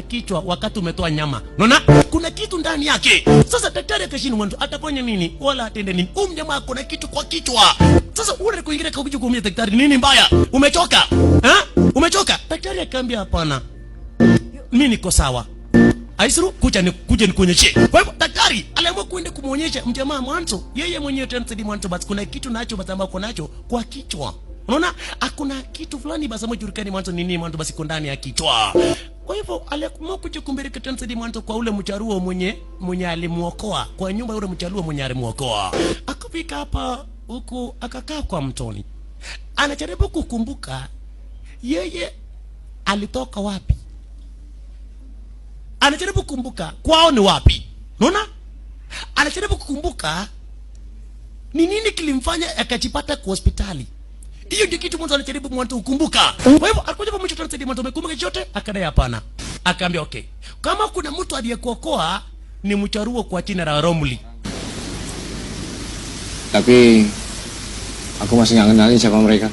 kichwa wakati umetoa nyama. Unaona? Kuna kitu ndani yake. Sasa daktari akashini mwanzo atafanya nini? Wala atende nini? Jamaa kuna kitu kwa kichwa. Sasa ule kuingia kwa kuja kumwambia daktari nini mbaya? Umechoka? Umechoka? Daktari akamwambia hapana. Mimi niko sawa. Aisuru kuja nikuonyeshe. Kwa hivyo daktari aliamua kwenda kumuonyesha mjamaa mwanzo. Yeye mwenyewe tena mwanzo basi kuna kitu nacho basi ambako nacho kwa kichwa. Unaona? Hakuna kitu fulani basi ambacho julikani mwanzo nini mwanzo basi ndani ya kichwa. Kwa hivyo aliamua kuja kumbeleka tena mwanzo kwa ule mcharuo mwenye alimuokoa. Kwa nyumba yule mcharuo mwenye alimuokoa. Akafika hapa huku akakaa kwa mtoni. Anajaribu kukumbuka yeye alitoka wapi. Anajaribu kukumbuka kwao ni wapi. Unaona? Anajaribu kukumbuka ni nini kilimfanya akajipata kwa hospitali. Hiyo ndio kitu mwanzo anajaribu mwanzo kukumbuka. Kwa hivyo alikuja pamoja na Teddy mwanzo amekumbuka chote, akadai hapana. Akaambia okay. Kama kuna mtu aliyekuokoa ni mcharuo kwa jina la Romli. Tapi aku masih nggak kenalin siapa mereka.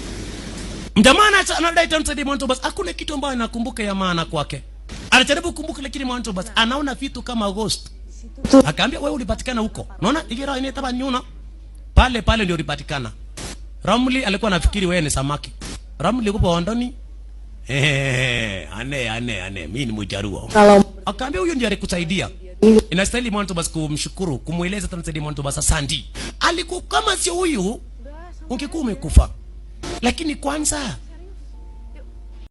Mjamana anadai Teddy mwanzo basi hakuna kitu ambacho anakumbuka ya maana kwake. Anajaribu kukumbuka lakini mwanzo basi anaona vitu kama ghost. Akaambia wewe ulipatikana huko. Unaona? Igira ni taba nyuna. Pale ndio ulipatikana. Ramli alikuwa anafikiri wewe ni samaki. Ramli yuko ondoni. Ane mimi ni mjaruo. Akaambia huyo ndiye alikusaidia. Inastahili mwanzo basi kumshukuru, kumueleza tena mwanzo basi asante. Alikuwa kama sio huyu ungekuwa umekufa. Lakini kwanza